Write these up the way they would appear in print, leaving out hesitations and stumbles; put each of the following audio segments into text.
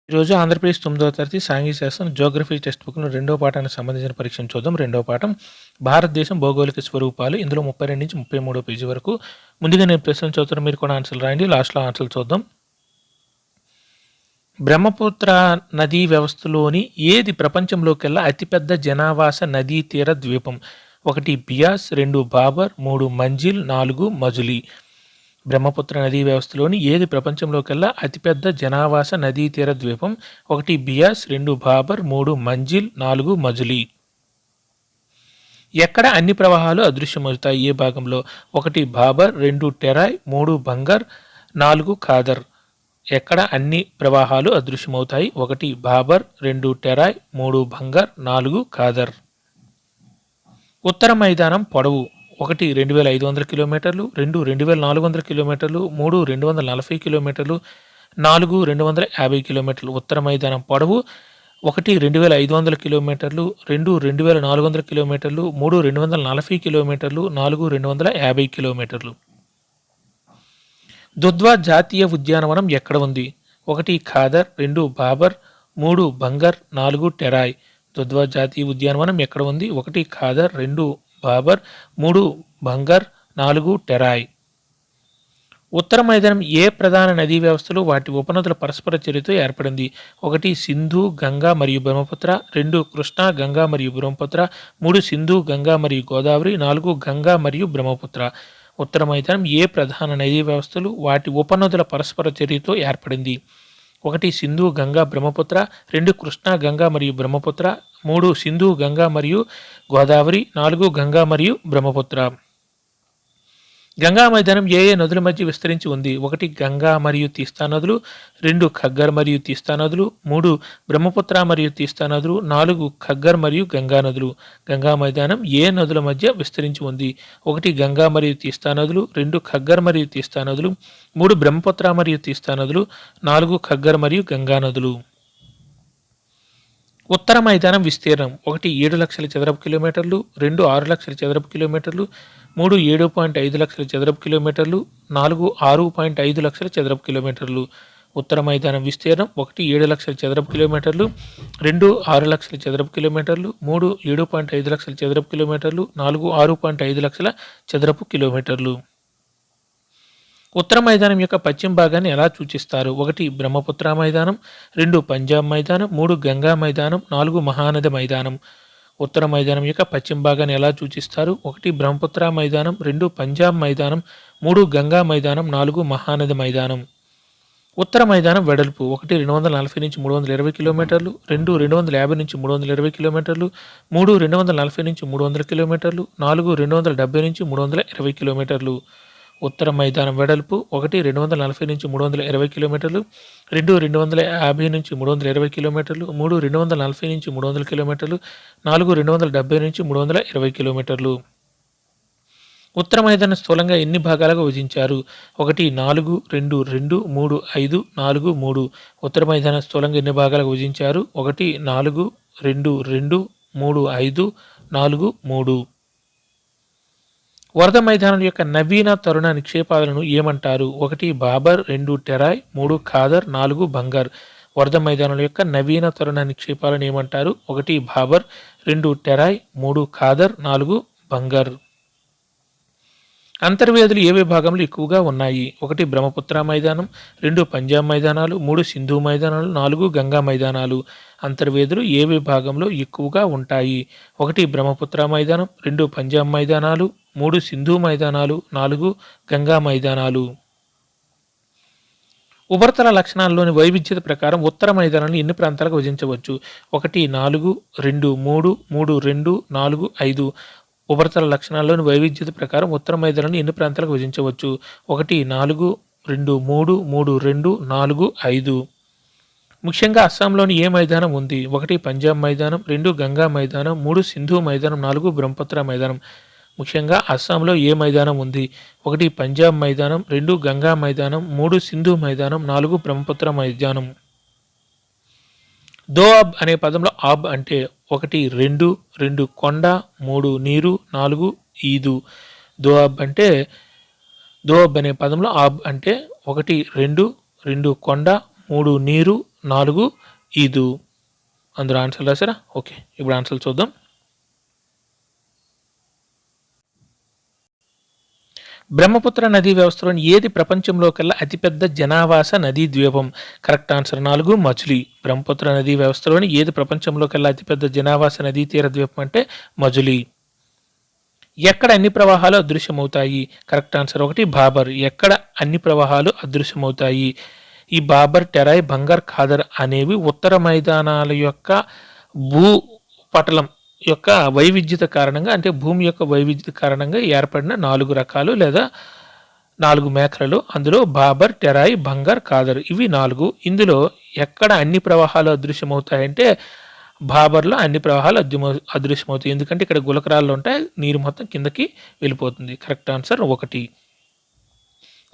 ఈరోజు ఆంధ్రప్రదేశ్ 9వ తరగతి సాంఘిక శాస్త్రం జియోగ్రఫీ టెక్స్ట్ బుక్‌లో రెండో పాఠానికి సంబంధించిన పరీక్షను చూద్దాం. రెండో పాఠం భారతదేశం భౌగోళిక స్వరూపాలు. ఇందులో 32 నుంచి 33 పేజీ వరకు. ముందుగా నేను ప్రశ్నలు చదువుతాను, మీరు కూడా ఆన్సర్లు రాయండి. లాస్ట్‌లో ఆన్సర్లు చూద్దాం. బ్రహ్మపుత్ర నదీ వ్యవస్థలోని ఏది ప్రపంచంలోకెల్లా అతిపెద్ద జనావాస నదీ తీర ద్వీపం? 1 బియాస్, 2 బాబర్, 3 మంజిల్, 4 మజులీ. బ్రహ్మపుత్ర నదీ వ్యవస్థలోని ఏది ప్రపంచంలోకెల్లా అతిపెద్ద జనావాస నదీ తీర ద్వీపం? 1 బియాస్, 2 బాబర్, 3 మంజిల్, 4 మజులీ. ఎక్కడ అన్ని ప్రవాహాలు అదృశ్యమవుతాయి? ఏ భాగంలో? 1 బాబర్, 2 టెరాయ్, 3 బంగర్, 4 ఖాదర్. ఎక్కడ అన్ని ప్రవాహాలు అదృశ్యమవుతాయి? 1 బాబర్, 2 టెరాయ్, 3 బంగర్, 4 ఖాదర్. ఉత్తర మైదానం పొడవు: 1 2500 కిలోమీటర్లు, 2 2400 కిలోమీటర్లు, 3 240 కిలోమీటర్లు, 4 250 కిలోమీటర్లు. ఉత్తర మైదానం పొడవు: 1 2500 కిలోమీటర్లు, 2 2400 కిలోమీటర్లు, 3 240 కిలోమీటర్లు, 4 250 కిలోమీటర్లు. దుధ్వా జాతీయ ఉద్యానవనం ఎక్కడ ఉంది? 1 ఖాదర్, 2 బాబర్, 3 బంగర్, 4 టెరాయ్. దుధ్వా జాతీయ ఉద్యానవనం ఎక్కడ ఉంది? 1 ఖాదర్, 2 బాబర్, 3 బంగర్, 4 టెరాయ్. ఉత్తర మైదానం ఏ ప్రధాన నదీ వ్యవస్థలు వాటి ఉపనదుల పరస్పర చర్యతో ఏర్పడింది? 1 సింధు, గంగా మరియు బ్రహ్మపుత్ర, 2 కృష్ణ, గంగా మరియు బ్రహ్మపుత్ర, 3 సింధు, గంగా మరియు గోదావరి, 4 గంగా మరియు బ్రహ్మపుత్ర. ఉత్తర మైదానం ఏ ప్రధాన నదీ వ్యవస్థలు వాటి ఉపనదుల పరస్పర చర్యతో ఏర్పడింది? 1 సింధు, గంగా, బ్రహ్మపుత్ర, 2 కృష్ణ, గంగా మరియు బ్రహ్మపుత్ర, 3 సింధు, గంగా మరియు గోదావరి, 4 గంగా మరియు బ్రహ్మపుత్ర. గంగా మైదానం ఏ ఏ నదుల మధ్య విస్తరించి ఉంది? 1 గంగా మరియు తీస్తా నదులు, 2 ఖగ్గర్ మరియు తీస్తా నదులు, 3 బ్రహ్మపుత్ర మరియు తీస్తా నదులు, 4 ఖగ్గర్ మరియు గంగా నదులు. గంగా మైదానం ఏ నదుల మధ్య విస్తరించి ఉంది? 1 గంగా మరియు తీస్తా నదులు, 2 ఖగ్గర్ మరియు తీస్తా నదులు, 3 బ్రహ్మపుత్ర మరియు తీస్తా నదులు, 4 ఖగ్గర్ మరియు గంగా నదులు. ఉత్తర మైదానం విస్తీర్ణం: 1 7 లక్షల చదరపు కిలోమీటర్లు, 2 6 లక్షల చదరపు కిలోమీటర్లు, 3 7.5 లక్షల చదరపు కిలోమీటర్లు, 4 6.5 లక్షల చదరపు కిలోమీటర్లు. ఉత్తర మైదానం విస్తీర్ణం: 1 7 లక్షల చదరపు కిలోమీటర్లు, 2 6 లక్షల చదరపు కిలోమీటర్లు, 3 7.5 లక్షల చదరపు కిలోమీటర్లు, 4 6.5 లక్షల చదరపు కిలోమీటర్లు. ఉత్తర మైదానం యొక్క పశ్చిమ భాగాన్ని ఎలా సూచిస్తారు? 1 బ్రహ్మపుత్ర మైదానం, 2 పంజాబ్ మైదానం, 3 గంగా మైదానం, 4 మహానది మైదానం. ఉత్తర మైదానం యొక్క పశ్చిమ భాగాన్ని ఎలా సూచిస్తారు? 1 బ్రహ్మపుత్ర మైదానం, 2 పంజాబ్ మైదానం, 3 గంగా మైదానం, 4 మహానది మైదానం. ఉత్తర మైదానం వెడల్పు: 1 240 నుంచి 320 కిలోమీటర్లు, 2 250 నుంచి 320 కిలోమీటర్లు, 3 240 నుంచి 300 కిలోమీటర్లు, 4 270 నుంచి 320 కిలోమీటర్లు. ఉత్తర మైదానం వెడల్పు: 1 240 నుంచి 320 కిలోమీటర్లు, 2 250 నుంచి 320 కిలోమీటర్లు, 3 240 నుంచి 300 కిలోమీటర్లు, 4 270 నుంచి 320 కిలోమీటర్లు. ఉత్తర మైదానం స్థూలంగా ఎన్ని భాగాలుగా విభజించారు? 1 4 2 2 3 5 4 3. ఉత్తర మైదానం స్థూలంగా ఎన్ని భాగాలుగా విభజించారు? 1 4 2 2 3 5 4 3. వరద మైదానం యొక్క నవీన తరుణ నిక్షేపాలను ఏమంటారు? 1 బాబర్, 2 టెరాయ్, 3 ఖాదర్, 4 బంగర్. వరద మైదానం యొక్క నవీన తరుణ నిక్షేపాలను ఏమంటారు? 1 బాబర్, 2 టెరాయ్, 3 ఖాదర్, 4 బంగర్. అంతర్వేదులు ఏ విభాగంలో ఎక్కువగా ఉన్నాయి? 1 బ్రహ్మపుత్ర మైదానం, 2 పంజాబ్ మైదానాలు, 3 సింధు మైదానాలు, 4 గంగా మైదానాలు. అంతర్వేదులు ఏ విభాగంలో ఎక్కువగా ఉంటాయి? 1 బ్రహ్మపుత్ర మైదానం, 2 పంజాబ్ మైదానాలు, 3 సింధు మైదానాలు, 4 గంగా మైదానాలు. ఉపరితల లక్షణాల్లోని వైవిధ్యత ప్రకారం ఉత్తర మైదానాన్ని ఎన్ని ప్రాంతాలకు విభజించవచ్చు? 1 4 2 3 3 2 4 5. ఉపరితల లక్షణాల్లోని వైవిధ్యత ప్రకారం ఉత్తర మైదానాన్ని ఎన్ని ప్రాంతాలకు విభజించవచ్చు? 1 4 2 3 3 2 4 5. ముఖ్యంగా అస్సాంలోని ఏ మైదానం ఉంది? 1 పంజాబ్ మైదానం, 2 గంగా మైదానం, 3 సింధు మైదానం, 4 బ్రహ్మపుత్ర మైదానం. ముఖ్యంగా అస్సాంలో ఏ మైదానం ఉంది? 1 పంజాబ్ మైదానం, 2 గంగా మైదానం, 3 సింధు మైదానం, 4 బ్రహ్మపుత్ర మైదానం. దోఅబ్ అనే పదంలో ఆబ్ అంటే 1 2 2 కొండ, 3 నీరు, 4 ఈదు. దోఅబ్ అనే పదంలో ఆబ్ అంటే 1 2 2 కొండ, 3 నీరు, 4 ఈదు. అందులో ఆన్సర్ రాసారా? ఓకే, ఇప్పుడు ఆన్సర్ చూద్దాం. బ్రహ్మపుత్ర నదీ వ్యవస్థలోని ఏది ప్రపంచంలోకెల్లా అతిపెద్ద జనావాస నదీ ద్వీపం? Correct answer 4 Majuli. బ్రహ్మపుత్ర నదీ వ్యవస్థలోని ఏది ప్రపంచంలోకెల్లా అతిపెద్ద జనావాస నదీ తీర ద్వీపం అంటే మజులీ. ఎక్కడ అన్ని ప్రవాహాలు అదృశ్యమవుతాయి? Correct answer 1 Babur. ఎక్కడ అన్ని ప్రవాహాలు అదృశ్యమవుతాయి? ఈ బాబర్, టెరాయ్, బంగర్, ఖాదర్ అనేవి ఉత్తర మైదానాల యొక్క భూపటలం యొక్క వైవిధ్యత కారణంగా, అంటే భూమి యొక్క వైవిధ్యత కారణంగా ఏర్పడిన 4 రకాలు లేదా 4 మేఖలలు. అందులో బాబర్, టెరాయ్, బంగర్, ఖాదర్ ఇవి 4. ఇందులో ఎక్కడ అన్ని ప్రవాహాలు అదృశ్యమవుతాయంటే బాబర్లో అన్ని ప్రవాహాలు అదృశ్యమవుతాయి. ఎందుకంటే ఇక్కడ గులకరాళ్ళు ఉంటాయి, నీరు మొత్తం కిందకి వెళ్ళిపోతుంది. Correct answer 1.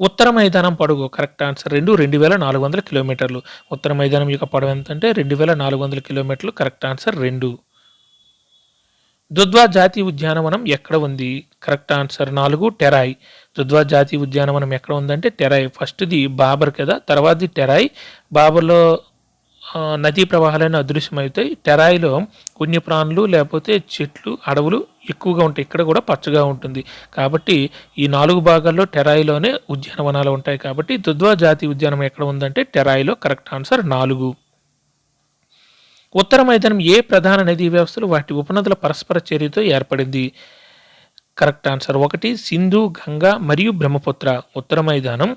ఉత్తర మైదానం పొడవు? కరెక్ట్ ఆన్సర్ 2 2400 కిలోమీటర్లు. ఉత్తర మైదానం యొక్క పొడవు ఎంత అంటే 2400 కిలోమీటర్లు. Correct answer 2. దుధ్వా జాతీయ ఉద్యానవనం ఎక్కడ ఉంది? Correct answer 4 Terai. దుధ్వా జాతీయ ఉద్యానవనం ఎక్కడ ఉందంటే టెరాయ్. ఫస్ట్ది బాబర్ కదా, తర్వాతది టెరాయ్. బాబర్లో నదీ ప్రవాహాలన్నీ అదృశ్యమవుతాయి. టెరాయిలో వన్యప్రాణులు లేకపోతే చెట్లు, అడవులు ఎక్కువగా ఉంటాయి. ఇక్కడ కూడా పచ్చగా ఉంటుంది. కాబట్టి ఈ 4 భాగాల్లో టెరాయిలోనే ఉద్యానవనాలు ఉంటాయి. కాబట్టి దుధ్వా జాతీయ ఉద్యానవనం ఎక్కడ ఉందంటే టెరాయిలో. Correct answer 4. ఉత్తర మైదానం ఏ ప్రధాన నదీ వ్యవస్థలు వాటి ఉపనదుల పరస్పర చర్యతో ఏర్పడింది? కరెక్ట్ ఆన్సర్ 1 సింధు, గంగా మరియు బ్రహ్మపుత్ర. ఉత్తర మైదానం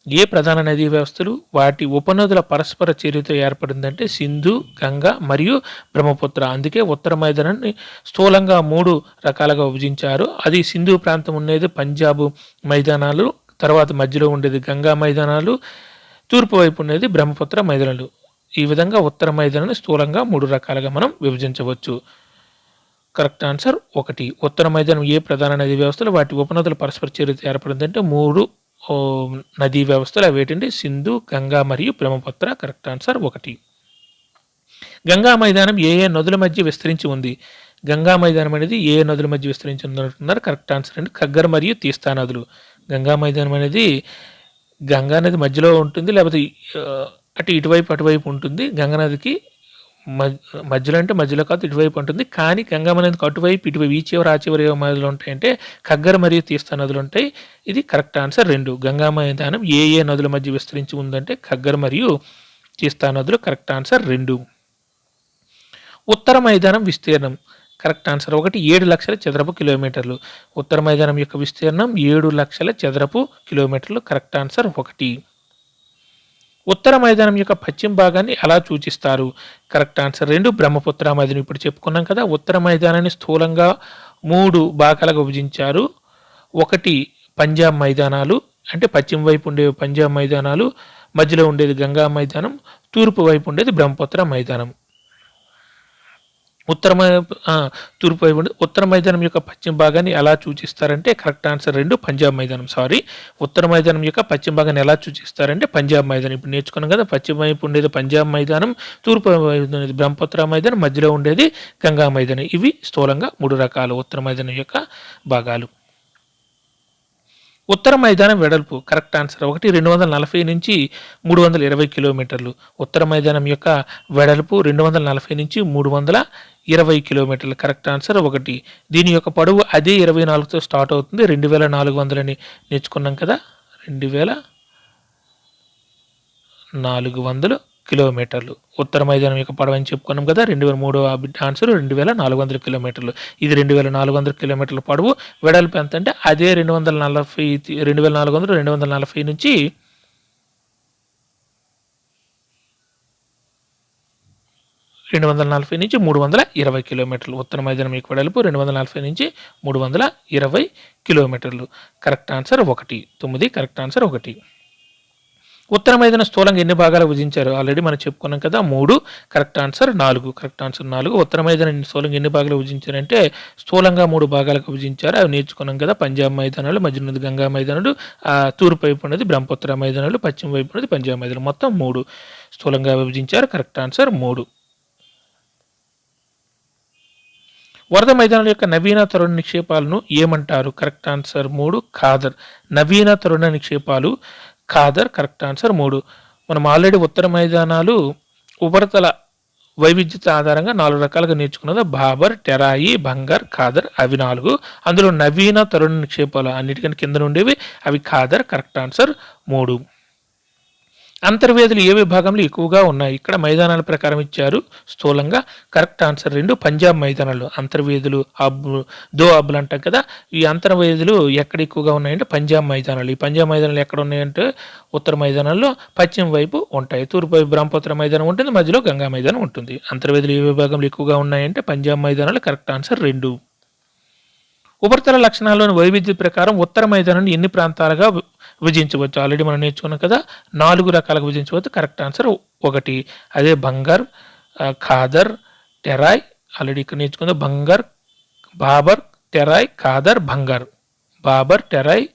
ఏ ప్రధాన నదీ వ్యవస్థలు వాటి ఉపనదుల పరస్పర చర్యతో ఏర్పడిందంటే సింధు, గంగా మరియు బ్రహ్మపుత్ర. అందుకే ఉత్తర మైదానాన్ని స్థూలంగా 3 రకాలుగా విభజించారు. అది సింధు ప్రాంతం ఉండేది పంజాబ్ మైదానాలు, తర్వాత మధ్యలో ఉండేది గంగా మైదానాలు, తూర్పు వైపు ఉండేది బ్రహ్మపుత్ర మైదానాలు. ఈ విధంగా ఉత్తర మైదానాన్ని స్థూలంగా 3 రకాలుగా మనం విభజించవచ్చు. Correct answer 1. ఉత్తర మైదానం ఏ ప్రధాన నదీ వ్యవస్థలు వాటి ఉపనదుల పరస్పర చర్యతో ఏర్పడిందంటే 3 నదీ వ్యవస్థలు. అవి ఏంటంటే సింధు, గంగా మరియు బ్రహ్మపుత్ర. Correct answer 1. గంగా మైదానం ఏ నదుల మధ్య విస్తరించి ఉంది? గంగా మైదానం అనేది ఏ నదుల మధ్య విస్తరించి ఉందంటున్నారు? కరెక్ట్ ఆన్సర్ అండి ఖగ్గర్ మరియు తీస్తా నదులు. గంగా మైదానం అనేది గంగా నది మధ్యలో ఉంటుంది, లేకపోతే అటు అటువైపు ఉంటుంది. గంగా నదికి మధ్యలో అంటే మధ్యలో కాదు, ఇటువైపు ఉంటుంది. కానీ గంగా నదికి అటువైపు ఇటువైపు ఈ చివరి ఆ చివరి నదులు ఉంటాయంటే ఖగ్గర్ మరియు తీస్తా నదులు ఉంటాయి. ఇది కరెక్ట్ ఆన్సర్ 2. గంగా మైదానం ఏ నదుల మధ్య విస్తరించి ఉందంటే ఖగ్గర్ మరియు తీస్తా నదులు. Correct answer 2. ఉత్తర మైదానం విస్తీర్ణం? కరెక్ట్ ఆన్సర్ 1 7 లక్షల చదరపు కిలోమీటర్లు. ఉత్తర మైదానం యొక్క విస్తీర్ణం 7 లక్షల చదరపు కిలోమీటర్లు. Correct answer 1. ఉత్తర మైదానం యొక్క పశ్చిమ భాగాన్ని ఎలా సూచిస్తారు? కరెక్ట్ ఆన్సర్ 2 బ్రహ్మపుత్ర మైదానం. ఇప్పుడు చెప్పుకున్నాం కదా, ఉత్తర మైదానాన్ని స్థూలంగా 3 భాగాలుగా విభజించారు. 1 పంజాబ్ మైదానాలు, అంటే పశ్చిమ వైపు ఉండే పంజాబ్ మైదానాలు, మధ్యలో ఉండేది గంగా మైదానం, తూర్పు వైపు ఉండేది బ్రహ్మపుత్ర మైదానం. తూర్పు వైపు ఉత్తర మైదానం యొక్క పశ్చిమ భాగాన్ని ఎలా సూచిస్తారంటే కరెక్ట్ ఆన్సర్ 2 పంజాబ్ మైదానం. ఉత్తర మైదానం యొక్క పశ్చిమ భాగాన్ని ఎలా సూచిస్తారంటే పంజాబ్ మైదానం. ఇప్పుడు నేర్చుకున్నాం కదా, పశ్చిమ వైపు ఉండేది పంజాబ్ మైదానం, తూర్పు వైపు ఉండేది బ్రహ్మపుత్ర మైదానం, మధ్యలో ఉండేది గంగా మైదానం. ఇవి స్థూలంగా 3 రకాలు ఉత్తర మైదానం యొక్క భాగాలు. ఉత్తర మైదానం వెడల్పు? కరెక్ట్ ఆన్సర్ 1 240 నుంచి 320 కిలోమీటర్లు. ఉత్తర మైదానం యొక్క వెడల్పు 240 నుంచి 320 కిలోమీటర్లు. Correct answer 1. దీని యొక్క పొడవు అదే 24తో స్టార్ట్ అవుతుంది. 2400 అని నేర్చుకున్నాం కదా, 2400 కిలోమీటర్లు ఉత్తర మైదానం యొక్క పొడవు అని చెప్పుకున్నాం కదా. 3వ ఆన్సర్ 2400 కిలోమీటర్లు. ఇది 2400 కిలోమీటర్ల పొడవు. వెడల్పు ఎంత అంటే అదే 240 నుంచి 320 కిలోమీటర్లు. ఉత్తర మైదానం యొక్క వెడల్పు 240 నుంచి 320 కిలోమీటర్లు. Correct answer 1. 9 correct answer 1. ఉత్తర మైదానం స్థూలంగా ఎన్ని భాగాలు విభజించారు? ఆల్రెడీ మనం చెప్పుకున్నాం కదా, 3. Correct answer 4. Correct answer 4. ఉత్తర మైదానం స్థూలంగా ఎన్ని భాగాలు విభజించారంటే స్థూలంగా 3 భాగాలకు విభజించారు. అవి నేర్చుకున్నాం కదా, పంజాబ్ మైదానాలు, మధ్య ఉన్నది గంగా మైదానాలు, తూర్పు వైపు ఉన్నది బ్రహ్మపుత్ర మైదానాలు, పశ్చిమ వైపు ఉన్నది పంజాబ్ మైదానం. మొత్తం 3 స్థూలంగా విభజించారు. Correct answer 3. వరద మైదానాల యొక్క నవీన తరుణ నిక్షేపాలను ఏమంటారు? Correct answer 3 Khader. నవీన తరుణ నిక్షేపాలు ఖాదర్. Correct answer 3. మనం ఆల్రెడీ ఉత్తర మైదానాలు ఉపరితల వైవిధ్యత ఆధారంగా 4 రకాలుగా నేర్చుకున్నది. బాబర్, టెరాయి, బంగర్, ఖాదర్ అవి 4. అందులో నవీన తరుణ నిక్షేపాలు అన్నిటికంటే కింద ఉండేవి అవి ఖాదర్. Correct answer 3. అంతర్వేదులు ఏ విభాగంలో ఎక్కువగా ఉన్నాయి? ఇక్కడ మైదానాల ప్రకారం ఇచ్చారు స్థూలంగా. కరెక్ట్ ఆన్సర్ 2 పంజాబ్ మైదానాలు. అంతర్వేదులు దో అబ్బులు అంటాం కదా, ఈ అంతర్వేదులు ఎక్కడ ఎక్కువగా ఉన్నాయంటే పంజాబ్ మైదానాలు. ఈ పంజాబ్ మైదానాలు ఎక్కడ ఉన్నాయంటే ఉత్తర మైదానాల్లో పశ్చిమ వైపు ఉంటాయి. తూర్పు వైపు బ్రహ్మపుత్ర మైదానం ఉంటుంది, మధ్యలో గంగా మైదానం ఉంటుంది. అంతర్వేదులు ఏ విభాగంలో ఎక్కువగా ఉన్నాయంటే పంజాబ్ మైదానాలు. Correct answer 2. ఉపరితల లక్షణాల్లోని వైవిధ్య ప్రకారం ఉత్తర మైదానాన్ని ఎన్ని ప్రాంతాలుగా విభజించవచ్చు? ఆల్రెడీ మనం నేర్చుకున్నాం కదా, 4 రకాలుగా విభజించవచ్చు. Correct answer 1. అదే బంగర్, ఖాదర్, టెరాయ్. ఆల్రెడీ ఇక్కడ నేర్చుకుంది బంగర్, బాబర్, టెరాయ్, ఖాదర్, బంగర్. బాబర్, టెరాయ్,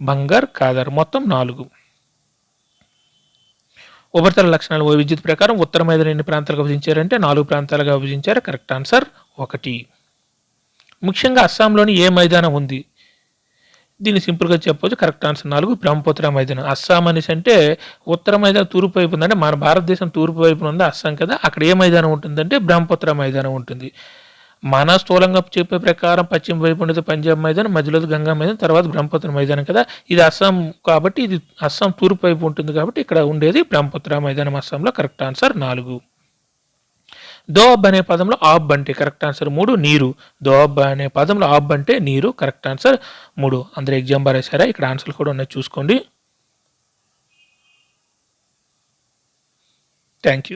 బంగర్, ఖాదర్ మొత్తం 4. ఉపరితల లక్షణాల వైవిధ్య ప్రకారం ఉత్తర మైదానం ఎన్ని ప్రాంతాలుగా విభజించారంటే 4 ప్రాంతాలుగా విభజించారు. Correct answer 1. ముఖ్యంగా అస్సాంలోని ఏ మైదానం ఉంది? దీన్ని సింపుల్గా చెప్పవచ్చు. కరెక్ట్ ఆన్సర్ 4 బ్రహ్మపుత్ర మైదానం. అస్సాం అనేసి అంటే ఉత్తర మైదానం తూర్పు వైపు ఉందంటే మన భారతదేశం తూర్పు వైపున ఉంది అస్సాం కదా, అక్కడ ఏ మైదానం ఉంటుందంటే బ్రహ్మపుత్ర మైదానం ఉంటుంది. మన స్థూలంగా చెప్పే ప్రకారం పశ్చిమ వైపు ఉండేది పంజాబ్ మైదానం, మధ్యలో గంగా మైదానం, తర్వాత బ్రహ్మపుత్ర మైదానం కదా. ఇది అస్సాం కాబట్టి ఇది అస్సాం తూర్పు వైపు ఉంటుంది కాబట్టి ఇక్కడ ఉండేది బ్రహ్మపుత్ర మైదానం అస్సాంలో. Correct answer 4. దోబ్ అనే పదంలో ఆబ్ అంటే కరెక్ట్ ఆన్సర్ 3 నీరు. దోబ్ అనే పదంలో ఆబ్ అంటే నీరు. Correct answer 3. అందరూ ఎగ్జామ్ బారేసారా? ఇక్కడ ఆన్సర్లు కూడా ఉన్నాయి చూసుకోండి. Thank you.